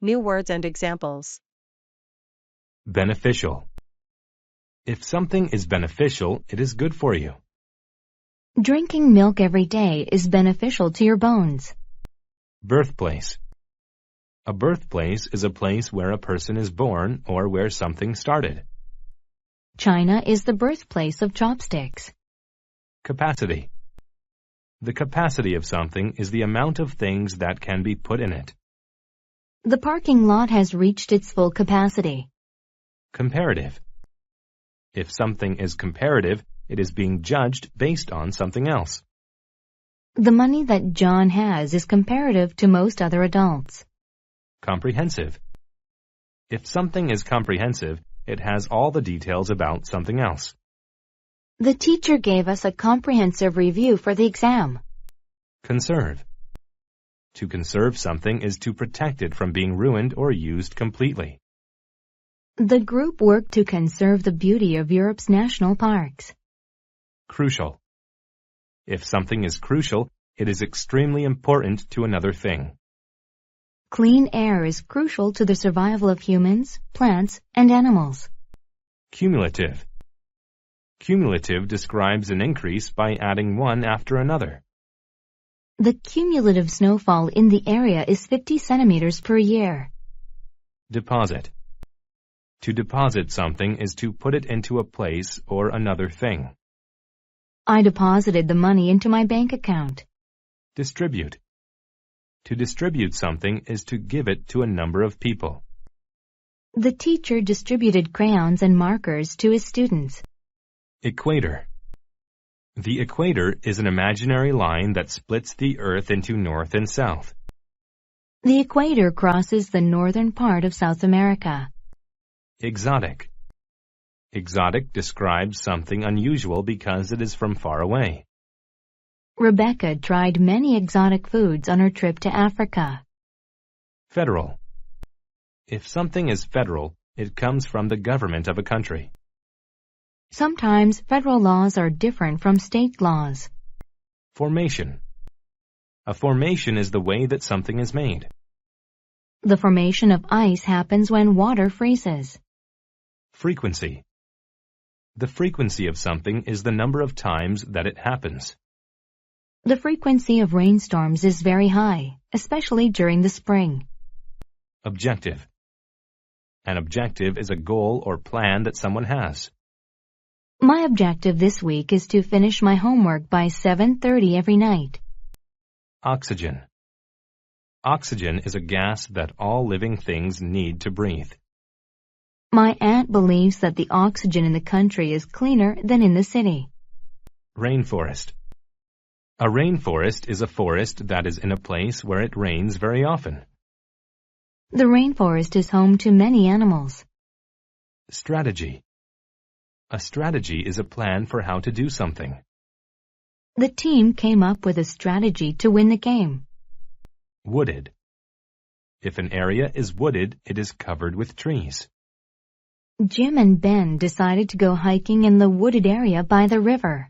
New words and examples. Beneficial. If something is beneficial, it is good for you. Drinking milk every day is beneficial to your bones. Birthplace. A birthplace is a place where a person is born or where something started. China is the birthplace of chopsticks. Capacity. The capacity of something is the amount of things that can be put in it. The parking lot has reached its full capacity. Comparative. If something is comparative, it is being judged based on something else. The money that John has is comparative to most other adults. Comprehensive. If something is comprehensive, it has all the details about something else. The teacher gave us a comprehensive review for the exam. Conserve. To conserve something is to protect it from being ruined or used completely. The group worked to conserve the beauty of Europe's national parks. Crucial. If something is crucial, it is extremely important to another thing. Clean air is crucial to the survival of humans, plants, and animals. Cumulative. Cumulative describes an increase by adding one after another. The cumulative snowfall in the area is 50 centimeters per year. Deposit. To deposit something is to put it into a place or another thing. I deposited the money into my bank account. Distribute. To distribute something is to give it to a number of people. The teacher distributed crayons and markers to his students. Equator. The equator is an imaginary line that splits the Earth into north and south. The equator crosses the northern part of South America. Exotic. Exotic describes something unusual because it is from far away. Rebecca tried many exotic foods on her trip to Africa. Federal. If something is federal, it comes from the government of a country. Sometimes federal laws are different from state laws. Formation. A formation is the way that something is made. The formation of ice happens when water freezes. Frequency. The frequency of something is the number of times that it happens. The frequency of rainstorms is very high, especially during the spring. Objective. An objective is a goal or plan that someone has. My objective this week is to finish my homework by 7:30 every night. Oxygen. Oxygen is a gas that all living things need to breathe. My aunt believes that the oxygen in the country is cleaner than in the city. Rainforest. A rainforest is a forest that is in a place where it rains very often. The rainforest is home to many animals. Strategy. A strategy is a plan for how to do something. The team came up with a strategy to win the game. Wooded. If an area is wooded, it is covered with trees. Jim and Ben decided to go hiking in the wooded area by the river.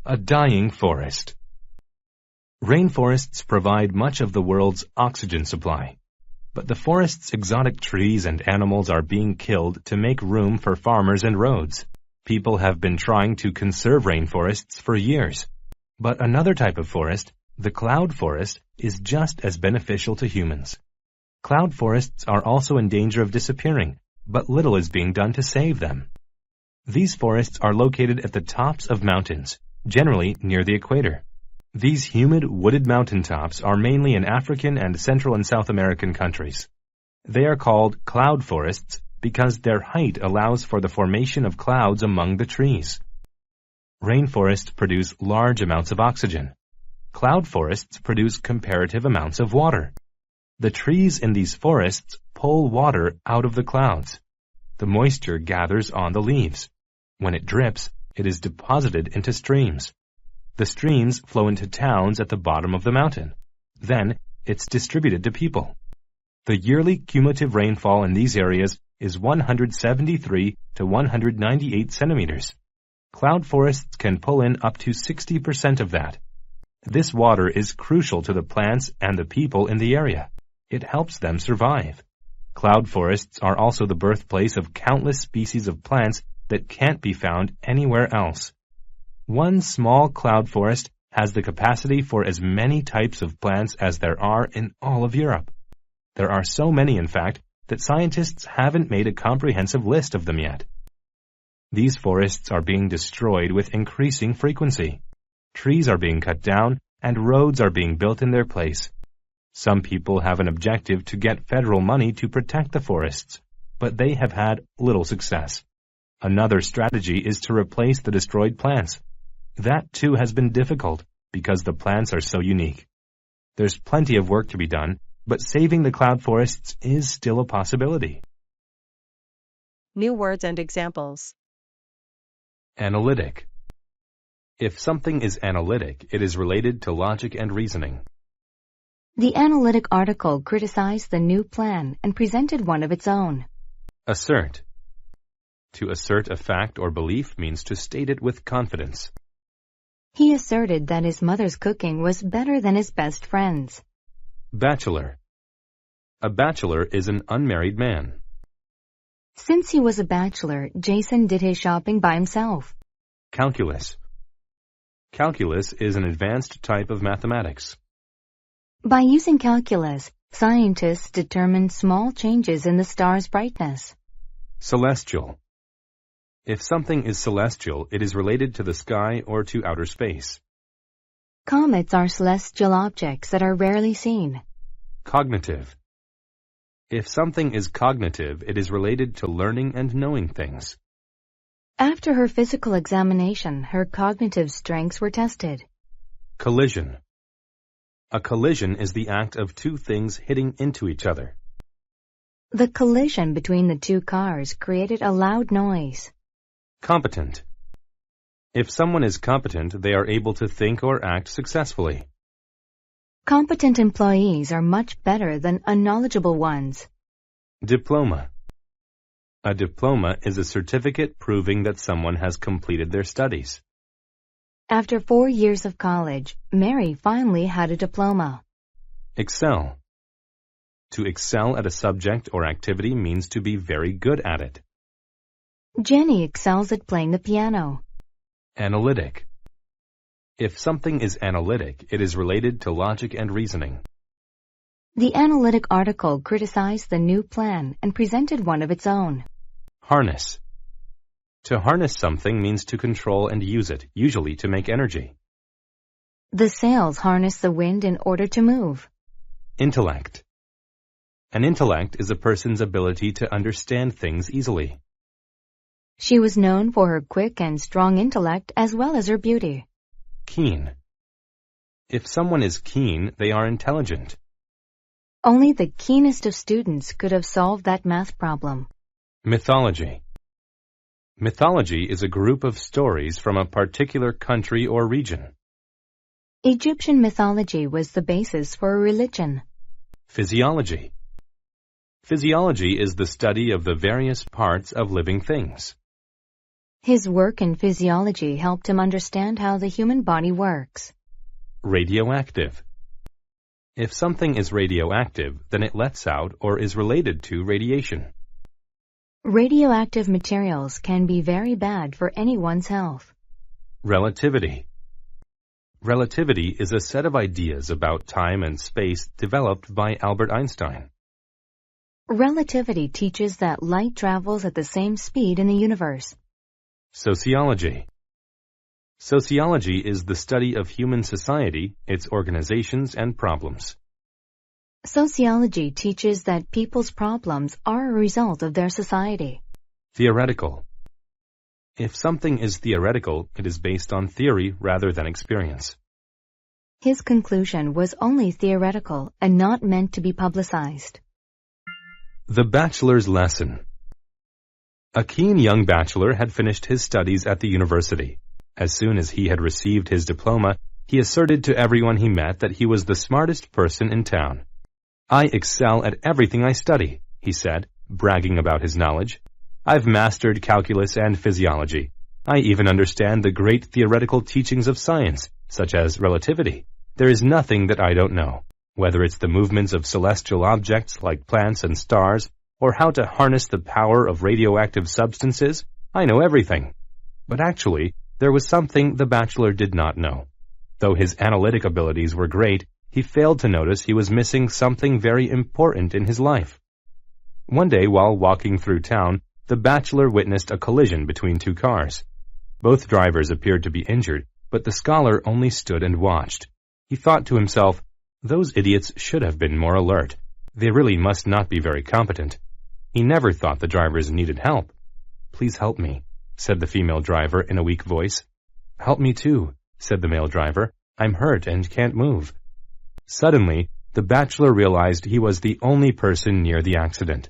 A dying forest. Rainforests provide much of the world's oxygen supply, but the forest's exotic trees and animals are being killed to make room for farmers and roads. People have been trying to conserve rainforests for years, but another type of forest, the cloud forest, is just as beneficial to humans. Cloud forests are also in danger of disappearing, but little is being done to save them. These forests are located at the tops of mountains, generally near the equator. These humid, wooded mountaintops are mainly in African and Central and South American countries. They are called cloud forests because their height allows for the formation of clouds among the trees. Rainforests produce large amounts of oxygen. Cloud forests produce comparative amounts of water. The trees in these forests pull water out of the clouds. The moisture gathers on the leaves. When it drips, it is deposited into streams. The streams flow into towns at the bottom of the mountain. Then, it's distributed to people. The yearly cumulative rainfall in these areas is 173 to 198 centimeters. Cloud forests can pull in up to 60% of that. This water is crucial to the plants and the people in the area. It helps them survive. Cloud forests are also the birthplace of countless species of plants that can't be found anywhere else. One small cloud forest has the capacity for as many types of plants as there are in all of Europe. There are so many, in fact, that scientists haven't made a comprehensive list of them yet. These forests are being destroyed with increasing frequency. Trees are being cut down, and roads are being built in their place. Some people have an objective to get federal money to protect the forests, but they have had little success. Another strategy is to replace the destroyed plants. That too has been difficult because the plants are so unique. There's plenty of work to be done, but saving the cloud forests is still a possibility. New words and examples. Analytic. If something is analytic, it is related to logic and reasoning. The analytic article criticized the new plan and presented one of its own. Assert. To assert a fact or belief means to state it with confidence. He asserted that his mother's cooking was better than his best friend's. Bachelor. A bachelor is an unmarried man. Since he was a bachelor, Jason did his shopping by himself. Calculus. Calculus is an advanced type of mathematics. By using calculus, scientists determined small changes in the star's brightness. Celestial. If something is celestial, it is related to the sky or to outer space. Comets are celestial objects that are rarely seen. Cognitive. If something is cognitive, it is related to learning and knowing things. After her physical examination, her cognitive strengths were tested. Collision. A collision is the act of two things hitting into each other. The collision between the two cars created a loud noise. Competent. If someone is competent, they are able to think or act successfully. Competent employees are much better than unknowledgeable ones. Diploma. A diploma is a certificate proving that someone has completed their studies. After 4 years of college, Mary finally had a diploma. Excel. To excel at a subject or activity means to be very good at it. Jenny excels at playing the piano. Analytic. If something is analytic, it is related to logic and reasoning. The analytic article criticized the new plan and presented one of its own. Harness. To harness something means to control and use it, usually to make energy. The sails harness the wind in order to move. Intellect. An intellect is a person's ability to understand things easily. She was known for her quick and strong intellect as well as her beauty. Keen. If someone is keen, they are intelligent. Only the keenest of students could have solved that math problem. Mythology. Mythology is a group of stories from a particular country or region. Egyptian mythology was the basis for a religion. Physiology. Physiology is the study of the various parts of living things. His work in physiology helped him understand how the human body works. Radioactive. If something is radioactive, then it lets out or is related to radiation. Radioactive materials can be very bad for anyone's health. Relativity. Relativity is a set of ideas about time and space developed by Albert Einstein. Relativity teaches that light travels at the same speed in the universe. Sociology. Sociology is the study of human society, its organizations and problems. Sociology teaches that people's problems are a result of their society. Theoretical. If something is theoretical, it is based on theory rather than experience. His conclusion was only theoretical and not meant to be publicized. The bachelor's lesson. A keen young bachelor had finished his studies at the university. As soon as he had received his diploma, he asserted to everyone he met that he was the smartest person in town. "I excel at everything I study," he said, bragging about his knowledge. "I've mastered calculus and physiology. I even understand the great theoretical teachings of science, such as relativity. There is nothing that I don't know. Whether it's the movements of celestial objects like plants and stars, or how to harness the power of radioactive substances, I know everything. But actually, there was something the bachelor did not know. Though his analytic abilities were great, he failed to notice he was missing something very important in his life. One day, while walking through town, the bachelor witnessed a collision between two cars. Both drivers appeared to be injured, but the scholar only stood and watched. He thought to himself, "Those idiots should have been more alert. They really must not be very competent." He never thought the drivers needed help. "Please help me," said the female driver in a weak voice. "Help me too," said the male driver. "I'm hurt and can't move." Suddenly, the bachelor realized he was the only person near the accident.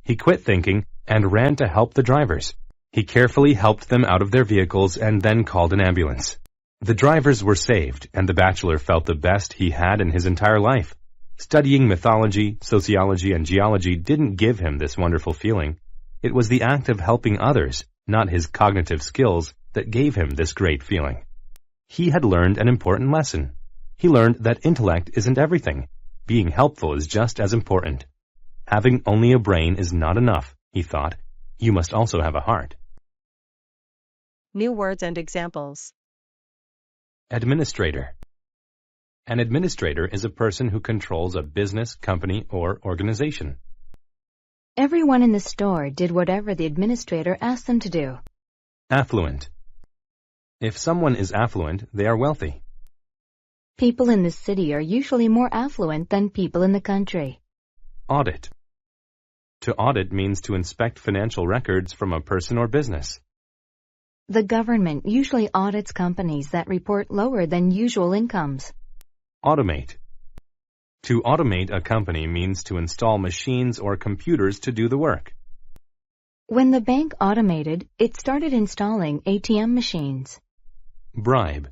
He quit thinking and ran to help the drivers. He carefully helped them out of their vehicles and then called an ambulance. The drivers were saved, and the bachelor felt the best he had in his entire life. Studying mythology, sociology, and geology didn't give him this wonderful feeling. It was the act of helping others, not his cognitive skills, that gave him this great feeling. He had learned an important lesson. He learned that intellect isn't everything. Being helpful is just as important. Having only a brain is not enough, he thought. You must also have a heart. New words and examples. Administrator. An administrator is a person who controls a business, company, or organization. Everyone in the store did whatever the administrator asked them to do. Affluent. If someone is affluent, they are wealthy. People in the city are usually more affluent than people in the country. Audit. To audit means to inspect financial records from a person or business. The government usually audits companies that report lower than usual incomes. Automate. To automate a company means to install machines or computers to do the work. When the bank automated, it started installing ATM machines. Bribe.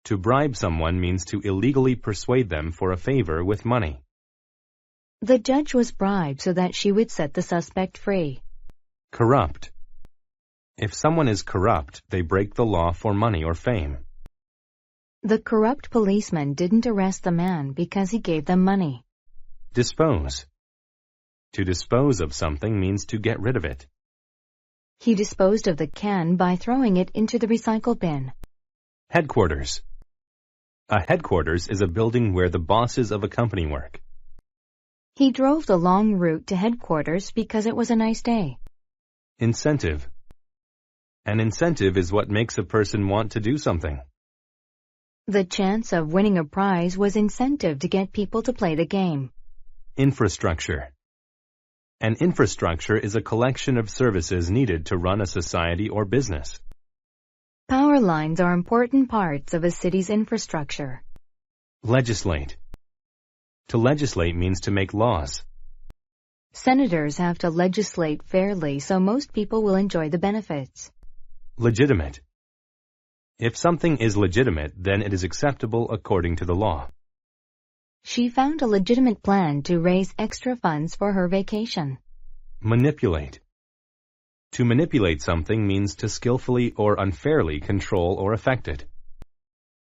To bribe someone means to illegally persuade them for a favor with money. The judge was bribed so that she would set the suspect free. Corrupt. If someone is corrupt, they break the law for money or fame. The corrupt policeman didn't arrest the man because he gave them money. Dispose. To dispose of something means to get rid of it. He disposed of the can by throwing it into the recycle bin. Headquarters. A headquarters is a building where the bosses of a company work. He drove the long route to headquarters because it was a nice day. Incentive. An incentive is what makes a person want to do something. The chance of winning a prize was incentive to get people to play the game. Infrastructure. An infrastructure is a collection of services needed to run a society or business. Power lines are important parts of a city's infrastructure. Legislate. To legislate means to make laws. Senators have to legislate fairly so most people will enjoy the benefits. Legitimate. If something is legitimate, then it is acceptable according to the law. She found a legitimate plan to raise extra funds for her vacation. Manipulate. To manipulate something means to skillfully or unfairly control or affect it.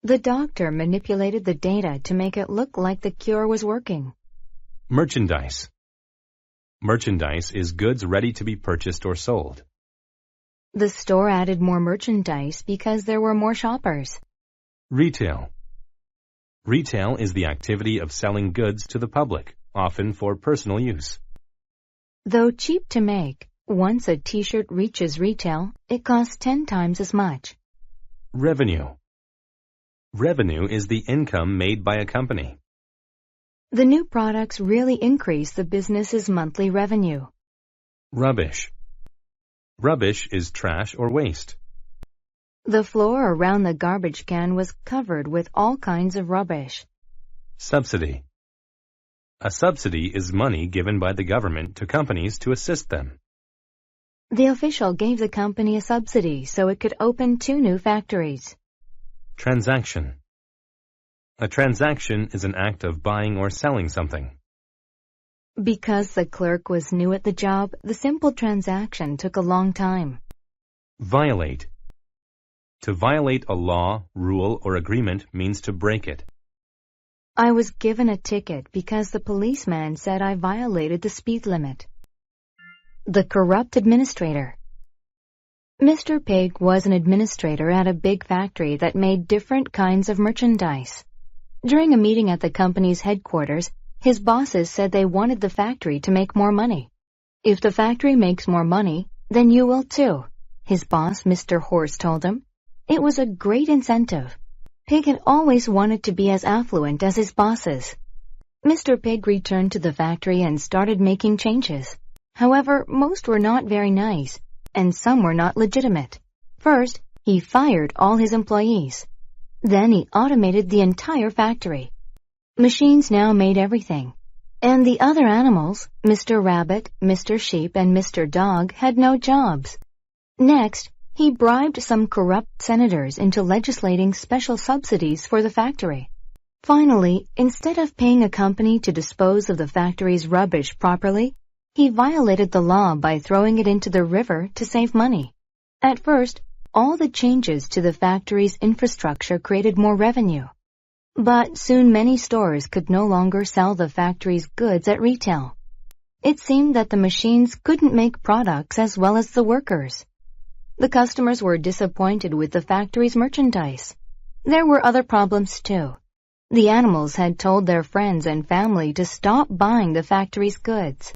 The doctor manipulated the data to make it look like the cure was working. Merchandise. Merchandise is goods ready to be purchased or sold. The store added more merchandise because there were more shoppers. Retail. Retail is the activity of selling goods to the public, often for personal use. Though cheap to make, once a t-shirt reaches retail, it costs 10 times as much. Revenue. Revenue is the income made by a company. The new products really increase the business's monthly revenue. Rubbish. Rubbish is trash or waste. The floor around the garbage can was covered with all kinds of rubbish. Subsidy. A subsidy is money given by the government to companies to assist them. The official gave the company a subsidy so it could open 2 new factories. Transaction. A transaction is an act of buying or selling something. Because the clerk was new at the job, the simple transaction took a long time. Violate. To violate a law, rule, or agreement means to break it. I was given a ticket because the policeman said I violated the speed limit. The corrupt administrator. Mr. Pig was an administrator at a big factory that made different kinds of merchandise. During a meeting at the company's headquarters, his bosses said they wanted the factory to make more money. If the factory makes more money, then you will too, his boss, Mr. Horse, told him. It was a great incentive. Pig had always wanted to be as affluent as his bosses. Mr. Pig returned to the factory and started making changes. However, most were not very nice, and some were not legitimate. First, he fired all his employees. Then he automated the entire factory. Machines now made everything. And the other animals, Mr. Rabbit, Mr. Sheep, and Mr. Dog, had no jobs. Next, he bribed some corrupt senators into legislating special subsidies for the factory. Finally, instead of paying a company to dispose of the factory's rubbish properly, he violated the law by throwing it into the river to save money. At first, all the changes to the factory's infrastructure created more revenue. But soon many stores could no longer sell the factory's goods at retail. It seemed that the machines couldn't make products as well as the workers. The customers were disappointed with the factory's merchandise. There were other problems too. The animals had told their friends and family to stop buying the factory's goods.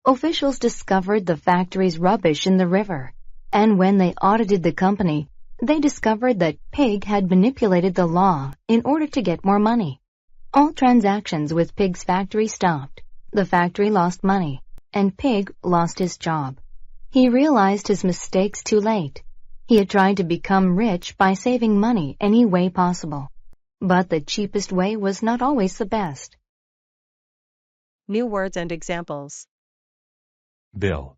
Officials discovered the factory's rubbish in the river, and when they audited the company, they discovered that Pig had manipulated the law in order to get more money. All transactions with Pig's factory stopped. The factory lost money, and Pig lost his job. He realized his mistakes too late. He had tried to become rich by saving money any way possible. But the cheapest way was not always the best. New words and examples. Bill.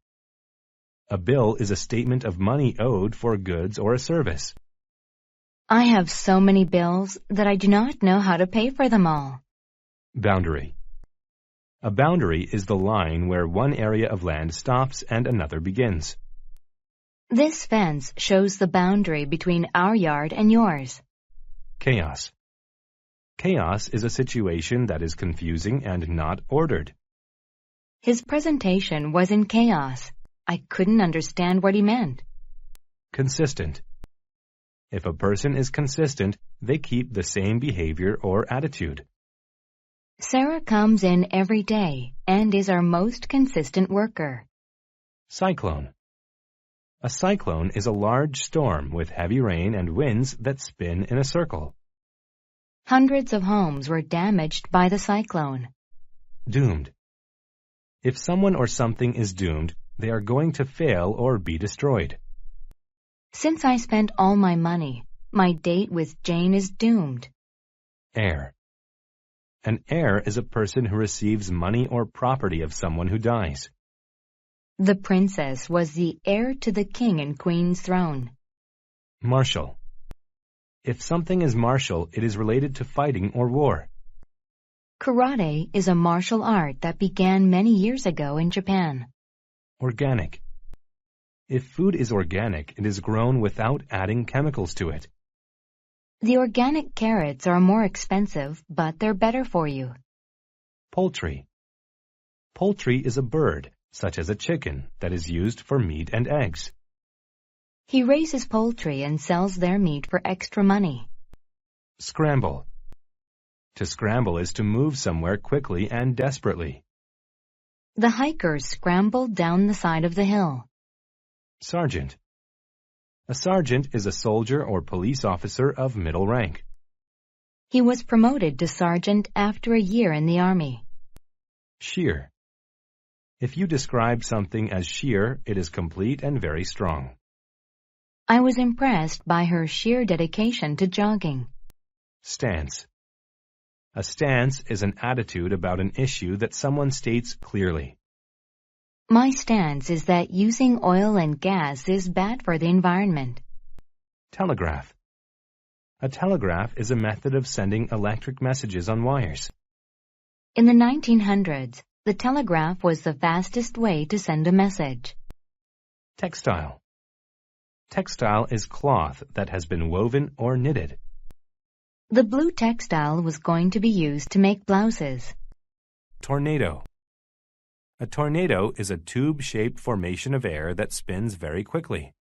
A bill is a statement of money owed for goods or a service. I have so many bills that I do not know how to pay for them all. Boundary. A boundary is the line where one area of land stops and another begins. This fence shows the boundary between our yard and yours. Chaos. Chaos is a situation that is confusing and not ordered. His presentation was in chaos. I couldn't understand what he meant. Consistent. If a person is consistent, they keep the same behavior or attitude. Sarah comes in every day and is our most consistent worker. Cyclone. A cyclone is a large storm with heavy rain and winds that spin in a circle. Hundreds of homes were damaged by the cyclone. Doomed. If someone or something is doomed, they are going to fail or be destroyed. Since I spent all my money, my date with Jane is doomed. Heir. An heir is a person who receives money or property of someone who dies. The princess was the heir to the king and queen's throne. Martial. If something is martial, it is related to fighting or war. Karate is a martial art that began many years ago in Japan. Organic. If food is organic, it is grown without adding chemicals to it. The organic carrots are more expensive, but they're better for you. Poultry. Poultry is a bird, such as a chicken, that is used for meat and eggs. He raises poultry and sells their meat for extra money. Scramble. To scramble is to move somewhere quickly and desperately. The hikers scrambled down the side of the hill. Sergeant. A sergeant is a soldier or police officer of middle rank. He was promoted to sergeant after a year in the army. Sheer. If you describe something as sheer, it is complete and very strong. I was impressed by her sheer dedication to jogging. Stance. A stance is an attitude about an issue that someone states clearly. My stance is that using oil and gas is bad for the environment. Telegraph. A telegraph is a method of sending electric messages on wires. In the 1900s, the telegraph was the fastest way to send a message. Textile. Textile is cloth that has been woven or knitted. The blue textile was going to be used to make blouses. Tornado. A tornado is a tube-shaped formation of air that spins very quickly.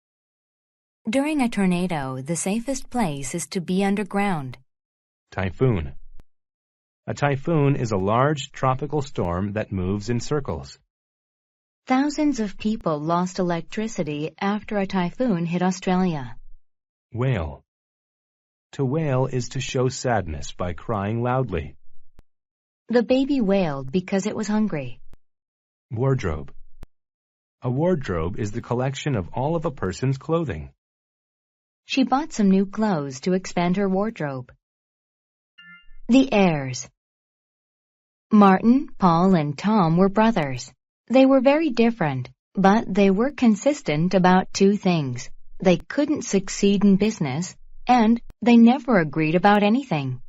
During a tornado, the safest place is to be underground. Typhoon. A typhoon is a large tropical storm that moves in circles. Thousands of people lost electricity after a typhoon hit Australia. Wail. To wail is to show sadness by crying loudly. The baby wailed because it was hungry. Wardrobe. A wardrobe is the collection of all of a person's clothing. She bought some new clothes to expand her wardrobe. The heirs. Martin, Paul, and Tom were brothers. They were very different, but they were consistent about two things. They couldn't succeed in business, and they never agreed about anything.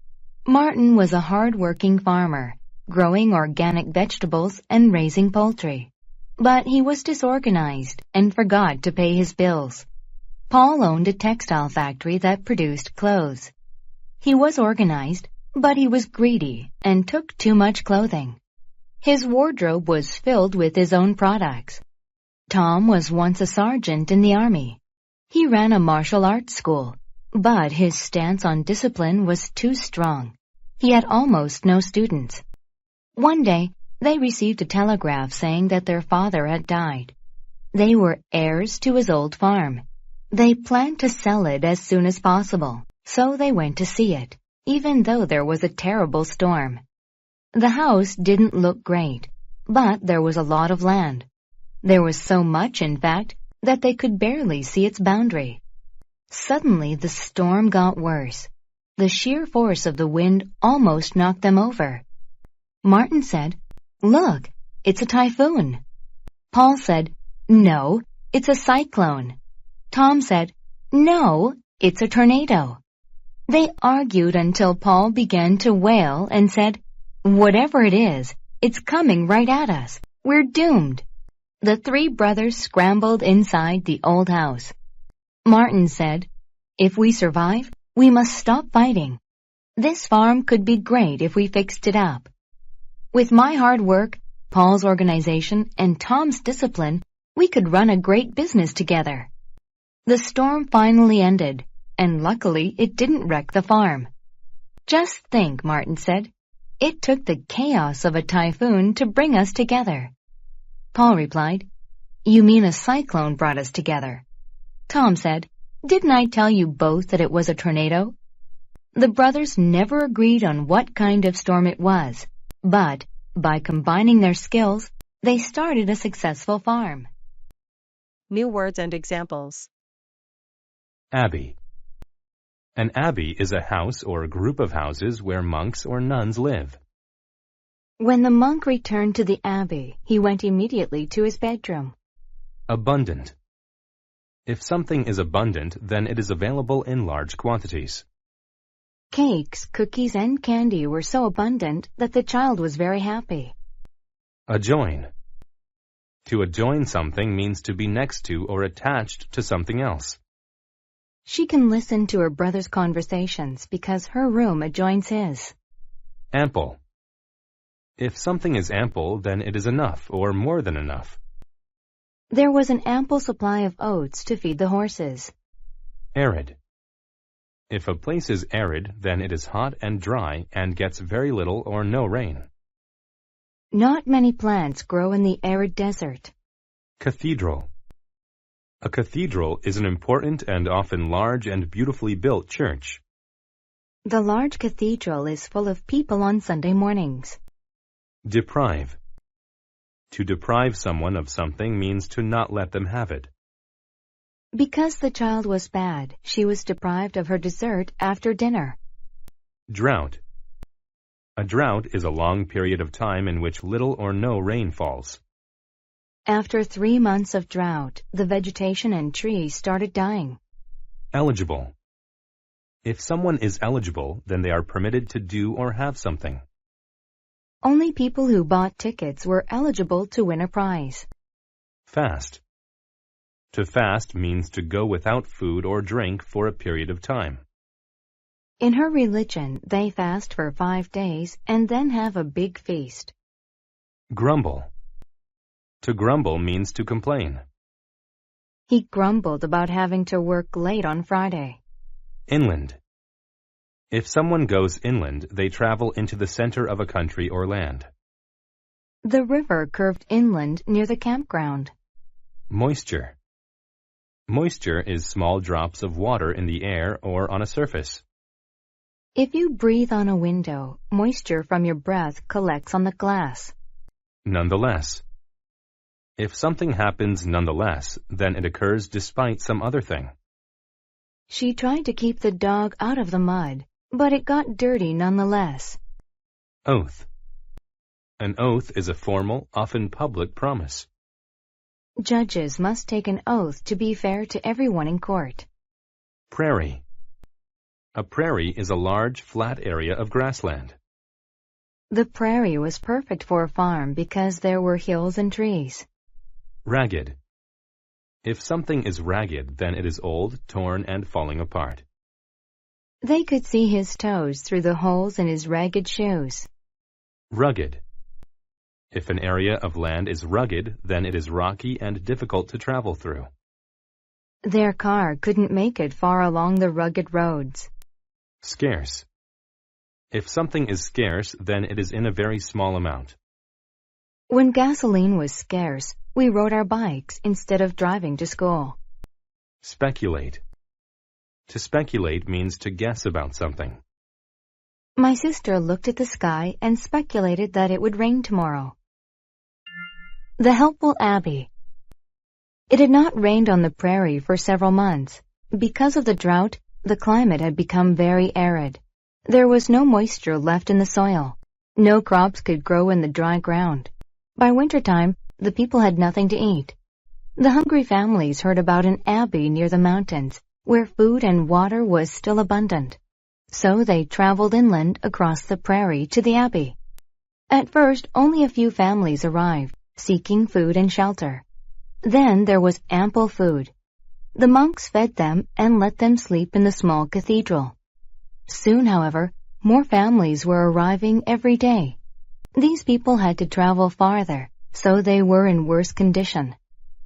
Martin was a hard-working farmer, growing organic vegetables and raising poultry. But he was disorganized and forgot to pay his bills. Paul owned a textile factory that produced clothes. He was organized, but he was greedy and took too much clothing. His wardrobe was filled with his own products. Tom was once a sergeant in the army. He ran a martial arts school, but his stance on discipline was too strong. He had almost no students. One day, they received a telegraph saying that their father had died. They were heirs to his old farm. They planned to sell it as soon as possible, so they went to see it, even though there was a terrible storm. The house didn't look great, but there was a lot of land. There was so much, in fact, that they could barely see its boundary. Suddenly, the storm got worse. The sheer force of the wind almost knocked them over. Martin said, "Look, it's a typhoon." Paul said, "No, it's a cyclone." Tom said, "No, it's a tornado." They argued until Paul began to wail and said, "Whatever it is, it's coming right at us. We're doomed." The three brothers scrambled inside the old house. Martin said, "If we survive, we must stop fighting. This farm could be great if we fixed it up. With my hard work, Paul's organization, and Tom's discipline, we could run a great business together." The storm finally ended, and luckily it didn't wreck the farm. "Just think," Martin said. "It took the chaos of a typhoon to bring us together." Paul replied, "You mean a cyclone brought us together." Tom said, "Didn't I tell you both that it was a tornado?" The brothers never agreed on what kind of storm it was, but by combining their skills, they started a successful farm. New words and examples. Abbey. An abbey is a house or a group of houses where monks or nuns live. When the monk returned to the abbey, he went immediately to his bedroom. Abundant. If something is abundant, then it is available in large quantities. Cakes, cookies, and candy were so abundant that the child was very happy. Adjoin. To adjoin something means to be next to or attached to something else. She can listen to her brother's conversations because her room adjoins his. Ample. If something is ample, then it is enough or more than enough. There was an ample supply of oats to feed the horses. Arid. If a place is arid, then it is hot and dry and gets very little or no rain. Not many plants grow in the arid desert. Cathedral. A cathedral is an important and often large and beautifully built church. The large cathedral is full of people on Sunday mornings. Deprive. To deprive someone of something means to not let them have it. Because the child was bad, she was deprived of her dessert after dinner. Drought. A drought is a long period of time in which little or no rain falls. After 3 months of drought, the vegetation and trees started dying. Eligible. If someone is eligible, then they are permitted to do or have something. Only people who bought tickets were eligible to win a prize. Fast. To fast means to go without food or drink for a period of time. In her religion, they fast for 5 days and then have a big feast. Grumble. To grumble means to complain. He grumbled about having to work late on Friday. Inland. If someone goes inland, they travel into the center of a country or land. The river curved inland near the campground. Moisture. Moisture is small drops of water in the air or on a surface. If you breathe on a window, moisture from your breath collects on the glass. Nonetheless. If something happens nonetheless, then it occurs despite some other thing. She tried to keep the dog out of the mud, but it got dirty nonetheless. Oath. An oath is a formal, often public promise. Judges must take an oath to be fair to everyone in court. Prairie. A prairie is a large, flat area of grassland. The prairie was perfect for a farm because there were hills and trees. Ragged. If something is ragged, then it is old, torn, and falling apart. They could see his toes through the holes in his ragged shoes. Rugged. If an area of land is rugged, then it is rocky and difficult to travel through. Their car couldn't make it far along the rugged roads. Scarce. If something is scarce, then it is in a very small amount. When gasoline was scarce, we rode our bikes instead of driving to school. Speculate. To speculate means to guess about something. My sister looked at the sky and speculated that it would rain tomorrow. The helpful Abbey. It had not rained on the prairie for several months. Because of the drought, the climate had become very arid. There was no moisture left in the soil. No crops could grow in the dry ground. By wintertime, the people had nothing to eat. The hungry families heard about an abbey near the mountains, where food and water was still abundant. So they traveled inland across the prairie to the abbey. At first, only a few families arrived, seeking food and shelter. Then there was ample food. The monks fed them and let them sleep in the small cathedral. Soon, however, more families were arriving every day. These people had to travel farther, so they were in worse condition.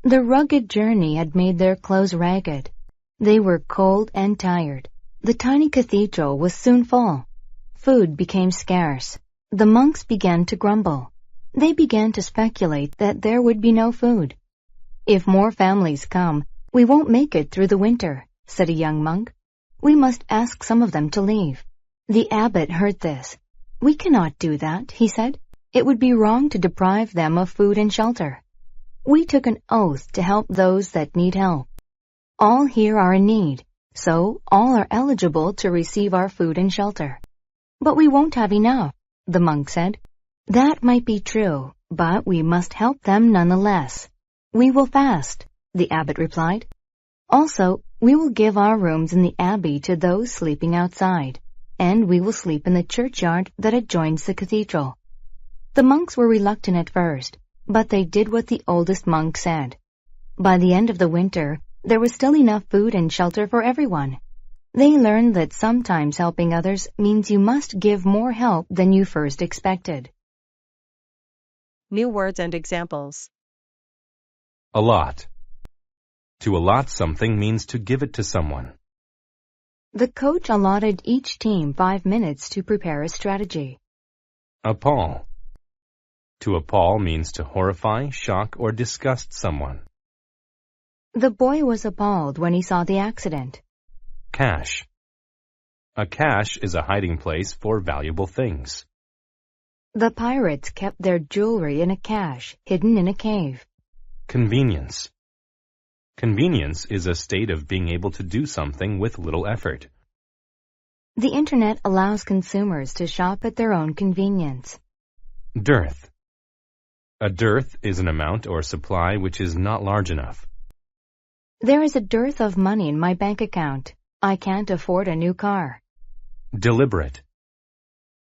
The rugged journey had made their clothes ragged. They were cold and tired. The tiny cathedral was soon full. Food became scarce. The monks began to grumble. They began to speculate that there would be no food. "If more families come, we won't make it through the winter," said a young monk. "We must ask some of them to leave." The abbot heard this. "We cannot do that," he said. "It would be wrong to deprive them of food and shelter. We took an oath to help those that need help. All here are in need, so all are eligible to receive our food and shelter." "But we won't have enough," the monk said. "That might be true, but we must help them nonetheless." "We will fast," the abbot replied. "Also, we will give our rooms in the abbey to those sleeping outside, and we will sleep in the churchyard that adjoins the cathedral." The monks were reluctant at first, but they did what the oldest monk said. By the end of the winter, there was still enough food and shelter for everyone. They learned that sometimes helping others means you must give more help than you first expected. New words and examples. Allot. To allot something means to give it to someone. The coach allotted each team 5 minutes to prepare a strategy. Appall. To appall means to horrify, shock, or disgust someone. The boy was appalled when he saw the accident. Cache. A cache is a hiding place for valuable things. The pirates kept their jewelry in a cache hidden in a cave. Convenience. Convenience is a state of being able to do something with little effort. The Internet allows consumers to shop at their own convenience. Dearth. A dearth is an amount or supply which is not large enough. There is a dearth of money in my bank account. I can't afford a new car. Deliberate.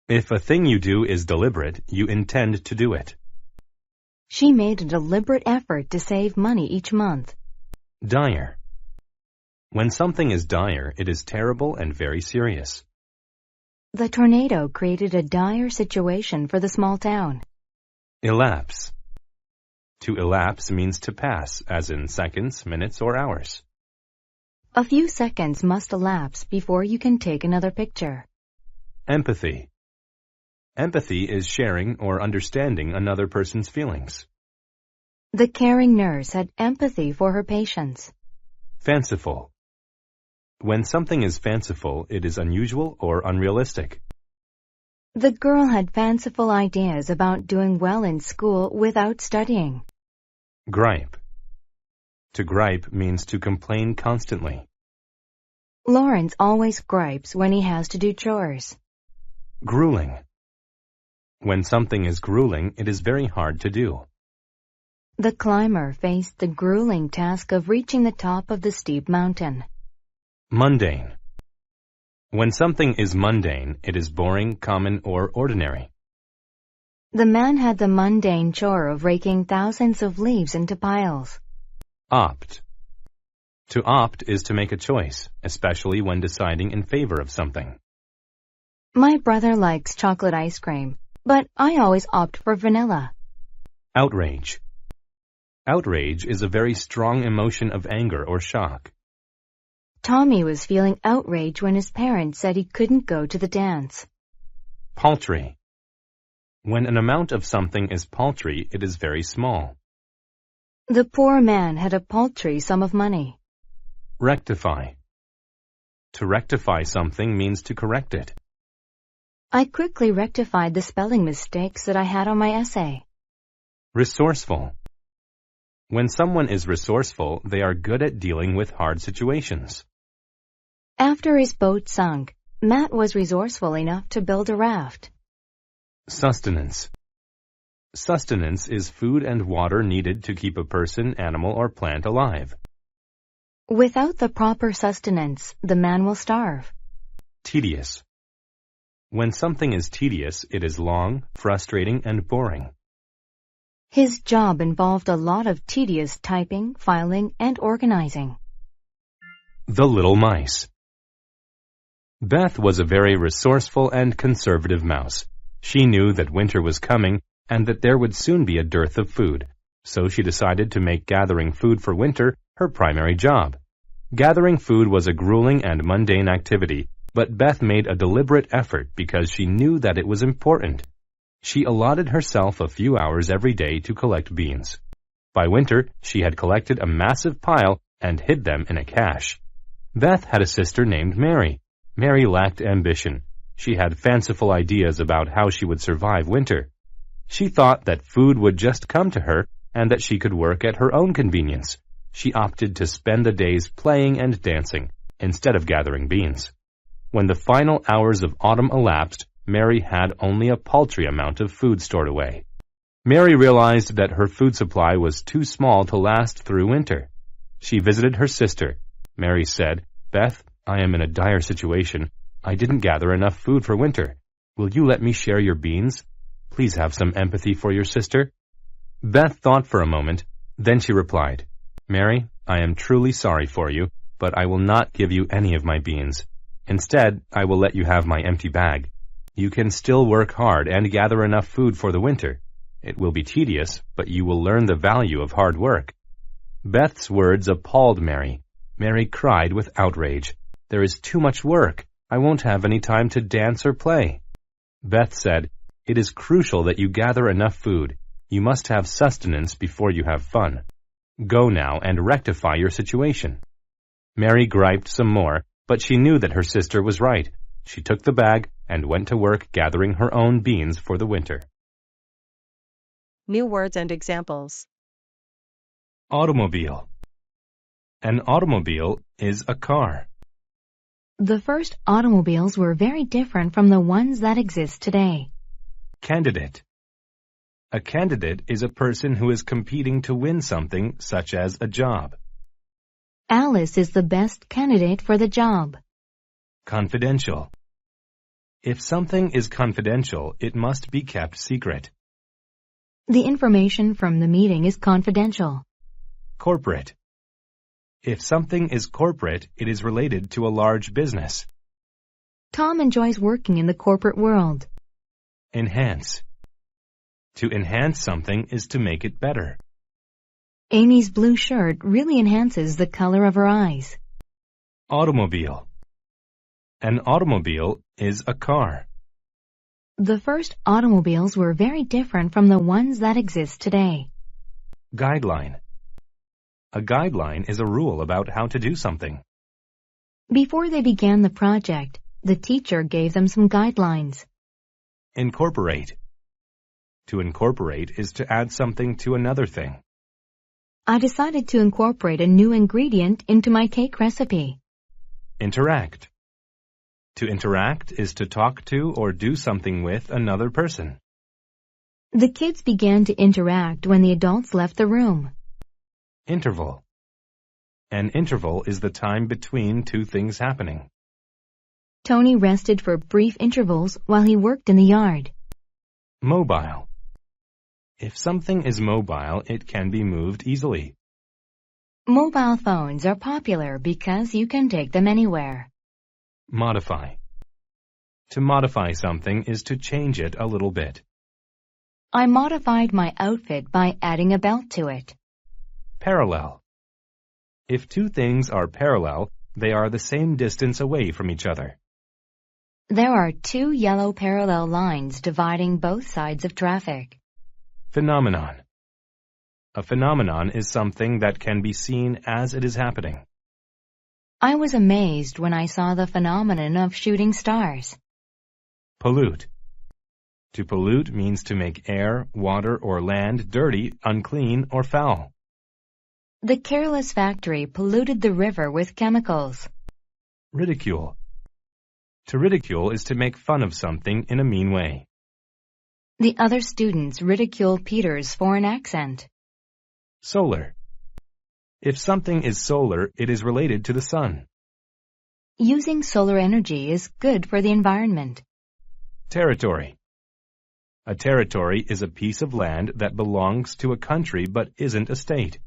If a thing you do is deliberate, you intend to do it. She made a deliberate effort to save money each month. Dire. When something is dire, it is terrible and very serious. The tornado created a dire situation for the small town. Elapse. To elapse means to pass, as in seconds, minutes, or hours. A few seconds must elapse before you can take another picture. Empathy. Empathy is sharing or understanding another person's feelings. The caring nurse had empathy for her patients. Fanciful. When something is fanciful, it is unusual or unrealistic. The girl had fanciful ideas about doing well in school without studying. Gripe. To gripe means to complain constantly. Lawrence always gripes when he has to do chores. Grueling. When something is grueling, it is very hard to do. The climber faced the grueling task of reaching the top of the steep mountain. Mundane. When something is mundane, it is boring, common, or ordinary. The man had the mundane chore of raking thousands of leaves into piles. Opt. To opt is to make a choice, especially when deciding in favor of something. My brother likes chocolate ice cream, but I always opt for vanilla. Outrage. Outrage is a very strong emotion of anger or shock. Tommy was feeling outraged when his parents said he couldn't go to the dance. Paltry. When an amount of something is paltry, it is very small. The poor man had a paltry sum of money. Rectify. To rectify something means to correct it. I quickly rectified the spelling mistakes that I had on my essay. Resourceful. When someone is resourceful, they are good at dealing with hard situations. After his boat sunk, Matt was resourceful enough to build a raft. Sustenance. Sustenance is food and water needed to keep a person, animal, or plant alive. Without the proper sustenance, the man will starve. Tedious. When something is tedious, it is long, frustrating, and boring. His job involved a lot of tedious typing, filing, and organizing. The Little Mice. Beth was a very resourceful and conservative mouse. She knew that winter was coming and that there would soon be a dearth of food, so she decided to make gathering food for winter her primary job. Gathering food was a grueling and mundane activity, but Beth made a deliberate effort because she knew that it was important. She allotted herself a few hours every day to collect beans. By winter, she had collected a massive pile and hid them in a cache. Beth had a sister named Mary. Mary lacked ambition. She had fanciful ideas about how she would survive winter. She thought that food would just come to her and that she could work at her own convenience. She opted to spend the days playing and dancing instead of gathering beans. When the final hours of autumn elapsed, Mary had only a paltry amount of food stored away. Mary realized that her food supply was too small to last through winter. She visited her sister. Mary said, "Beth, I am in a dire situation. I didn't gather enough food for winter. Will you let me share your beans? Please have some empathy for your sister." Beth thought for a moment. Then she replied, "Mary, I am truly sorry for you, but I will not give you any of my beans. Instead, I will let you have my empty bag. You can still work hard and gather enough food for the winter. It will be tedious, but you will learn the value of hard work." Beth's words appalled Mary. Mary cried with outrage. "There is too much work. I won't have any time to dance or play." Beth said, "It is crucial that you gather enough food. You must have sustenance before you have fun. Go now and rectify your situation." Mary griped some more, but she knew that her sister was right. She took the bag and went to work gathering her own beans for the winter. New words and examples. Automobile. An automobile is a car. The first automobiles were very different from the ones that exist today. Candidate. A candidate is a person who is competing to win something, such as a job. Alice is the best candidate for the job. Confidential. If something is confidential, it must be kept secret. The information from the meeting is confidential. Corporate. If something is corporate, it is related to a large business. Tom enjoys working in the corporate world. Enhance. To enhance something is to make it better. Amy's blue shirt really enhances the color of her eyes. Automobile. An automobile is a car. The first automobiles were very different from the ones that exist today. Guideline. A guideline is a rule about how to do something. Before they began the project, the teacher gave them some guidelines. Incorporate. To incorporate is to add something to another thing. I decided to incorporate a new ingredient into my cake recipe. Interact. To interact is to talk to or do something with another person. The kids began to interact when the adults left the room. Interval. An interval is the time between two things happening. Tony rested for brief intervals while he worked in the yard. Mobile. If something is mobile, it can be moved easily. Mobile phones are popular because you can take them anywhere. Modify. To modify something is to change it a little bit. I modified my outfit by adding a belt to it. Parallel. If two things are parallel, they are the same distance away from each other. There are two yellow parallel lines dividing both sides of traffic. Phenomenon. A phenomenon is something that can be seen as it is happening. I was amazed when I saw the phenomenon of shooting stars. Pollute. To pollute means to make air, water, or land dirty, unclean, or foul. The careless factory polluted the river with chemicals. Ridicule. To ridicule is to make fun of something in a mean way. The other students ridiculed Peter's foreign accent. Solar. If something is solar, it is related to the sun. Using solar energy is good for the environment. Territory. A territory is a piece of land that belongs to a country but isn't a state.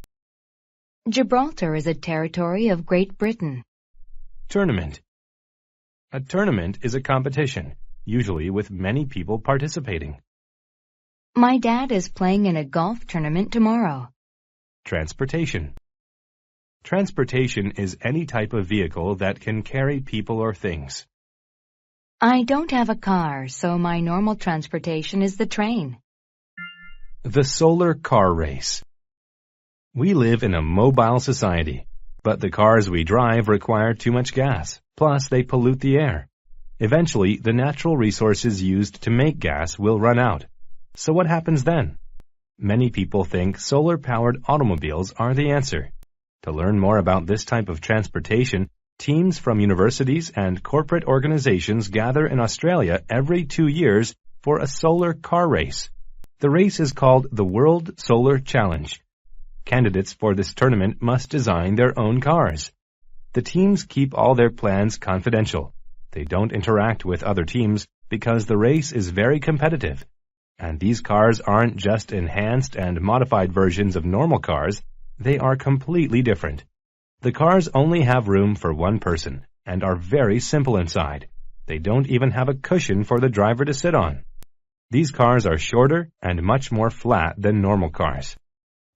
Gibraltar is a territory of Great Britain. Tournament. A tournament is a competition, usually with many people participating. My dad is playing in a golf tournament tomorrow. Transportation. Transportation is any type of vehicle that can carry people or things. I don't have a car, so my normal transportation is the train. The solar car race. We live in a mobile society, but the cars we drive require too much gas, plus they pollute the air. Eventually, the natural resources used to make gas will run out. So what happens then? Many people think solar-powered automobiles are the answer. To learn more about this type of transportation, teams from universities and corporate organizations gather in Australia every 2 years for a solar car race. The race is called the World Solar Challenge. Candidates for this tournament must design their own cars. The teams keep all their plans confidential. They don't interact with other teams because the race is very competitive. And these cars aren't just enhanced and modified versions of normal cars, they are completely different. The cars only have room for one person and are very simple inside. They don't even have a cushion for the driver to sit on. These cars are shorter and much more flat than normal cars.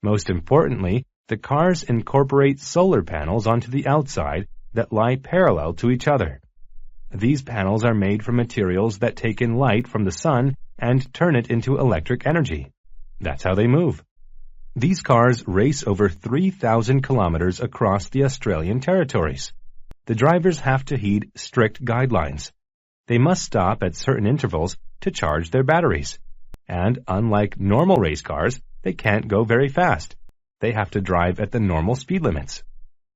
Most importantly, the cars incorporate solar panels onto the outside that lie parallel to each other. These panels are made from materials that take in light from the sun and turn it into electric energy. That's how they move. These cars race over 3,000 kilometers across the Australian territories. The drivers have to heed strict guidelines. They must stop at certain intervals to charge their batteries. And unlike normal race cars, they can't go very fast. They have to drive at the normal speed limits.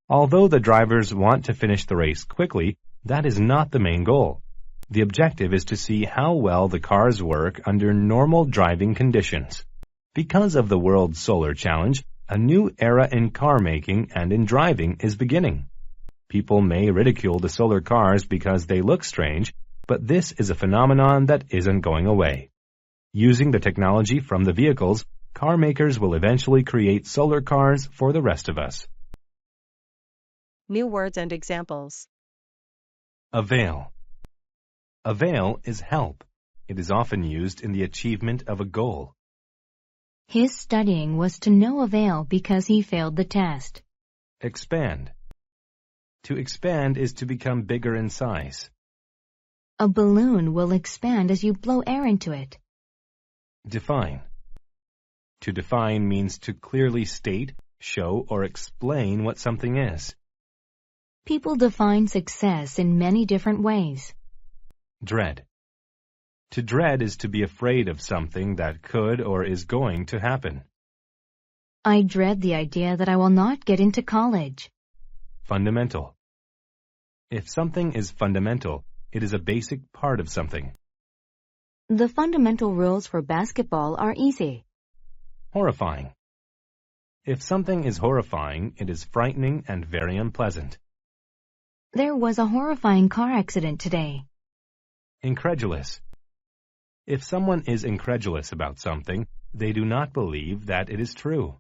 Although the drivers want to finish the race quickly, that is not the main goal. The objective is to see how well the cars work under normal driving conditions. Because of the World Solar Challenge, a new era in car making and in driving is beginning. People may ridicule the solar cars because they look strange, but this is a phenomenon that isn't going away. Using the technology from the vehicles, car makers will eventually create solar cars for the rest of us. New words and examples. Avail. Avail is help. It is often used in the achievement of a goal. His studying was to no avail because he failed the test. Expand. To expand is to become bigger in size. A balloon will expand as you blow air into it. Define. To define means to clearly state, show, or explain what something is. People define success in many different ways. Dread. To dread is to be afraid of something that could or is going to happen. I dread the idea that I will not get into college. Fundamental. If something is fundamental, it is a basic part of something. The fundamental rules for basketball are easy. Horrifying. If something is horrifying, it is frightening and very unpleasant. There was a horrifying car accident today. Incredulous. If someone is incredulous about something, they do not believe that it is true.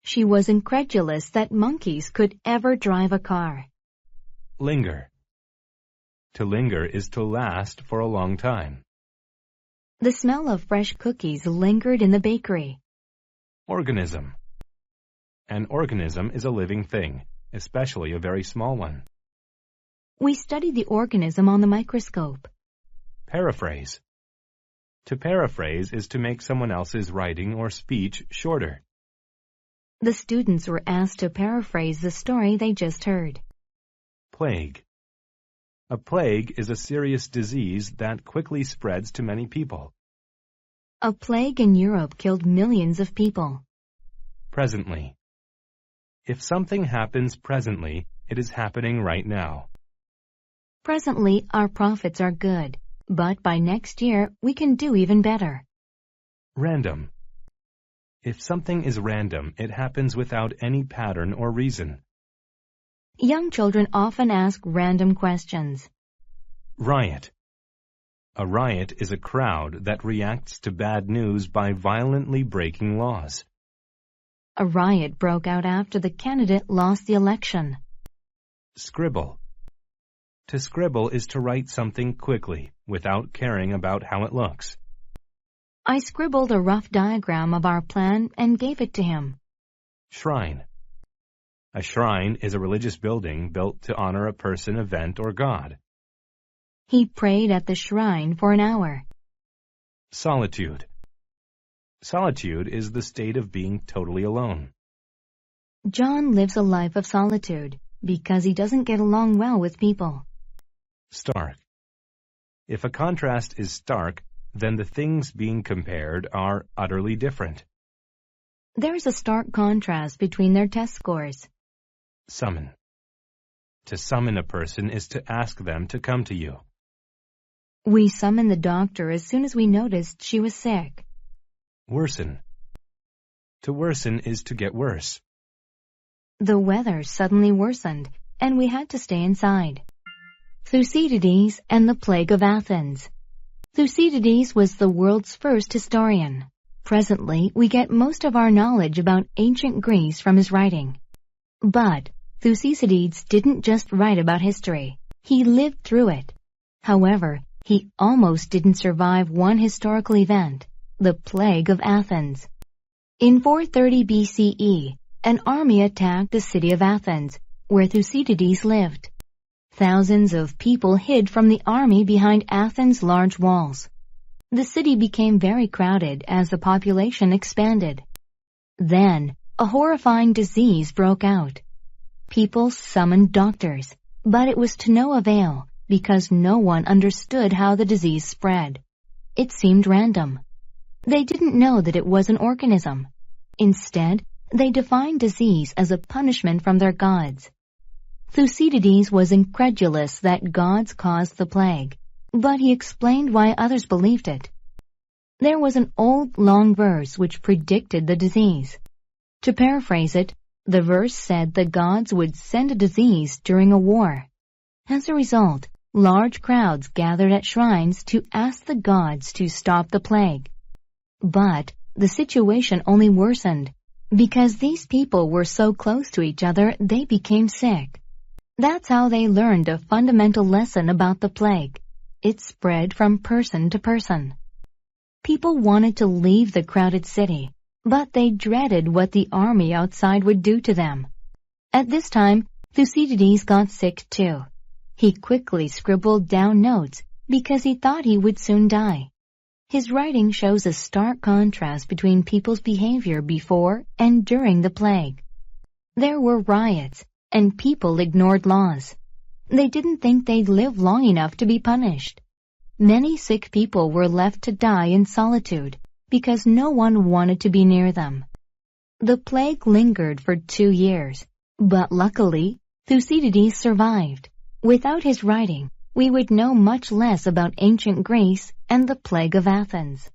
She was incredulous that monkeys could ever drive a car. Linger. To linger is to last for a long time. The smell of fresh cookies lingered in the bakery. Organism. An organism is a living thing, especially a very small one. We studied the organism on the microscope. Paraphrase. To paraphrase is to make someone else's writing or speech shorter. The students were asked to paraphrase the story they just heard. Plague. A plague is a serious disease that quickly spreads to many people. A plague in Europe killed millions of people. Presently. If something happens presently, it is happening right now. Presently, our profits are good, but by next year, we can do even better. Random. If something is random, it happens without any pattern or reason. Young children often ask random questions. Riot. A riot is a crowd that reacts to bad news by violently breaking laws. A riot broke out after the candidate lost the election. Scribble. To scribble is to write something quickly, without caring about how it looks. I scribbled a rough diagram of our plan and gave it to him. Shrine. A shrine is a religious building built to honor a person, event, or god. He prayed at the shrine for an hour. Solitude. Solitude is the state of being totally alone. John lives a life of solitude because he doesn't get along well with people. Stark. If a contrast is stark, then the things being compared are utterly different. There's a stark contrast between their test scores. Summon. To summon a person is to ask them to come to you. We summoned the doctor as soon as we noticed she was sick. Worsen. To worsen is to get worse. The weather suddenly worsened, and we had to stay inside. Thucydides and the Plague of Athens. Thucydides was the world's first historian. Presently, we get most of our knowledge about ancient Greece from his writing. But Thucydides didn't just write about history. He lived through it. However, he almost didn't survive one historical event, the Plague of Athens. In 430 BCE, an army attacked the city of Athens, where Thucydides lived. Thousands of people hid from the army behind Athens' large walls. The city became very crowded as the population expanded. Then, a horrifying disease broke out. People summoned doctors, but it was to no avail because no one understood how the disease spread. It seemed random. They didn't know that it was an organism. Instead, they defined disease as a punishment from their gods. Thucydides was incredulous that gods caused the plague, but he explained why others believed it. There was an old, long verse which predicted the disease. To paraphrase it, the verse said the gods would send a disease during a war. As a result, large crowds gathered at shrines to ask the gods to stop the plague. But the situation only worsened. Because these people were so close to each other, they became sick. That's how they learned a fundamental lesson about the plague. it spread from person to person. People wanted to leave the crowded city, but they dreaded what the army outside would do to them. At this time, Thucydides got sick too. He quickly scribbled down notes because he thought he would soon die. His writing shows a stark contrast between people's behavior before and during the plague. There were riots, and people ignored laws. They didn't think they'd live long enough to be punished. Many sick people were left to die in solitude because no one wanted to be near them. The plague lingered for 2 years, but luckily, Thucydides survived. Without his writing, we would know much less about ancient Greece and the plague of Athens.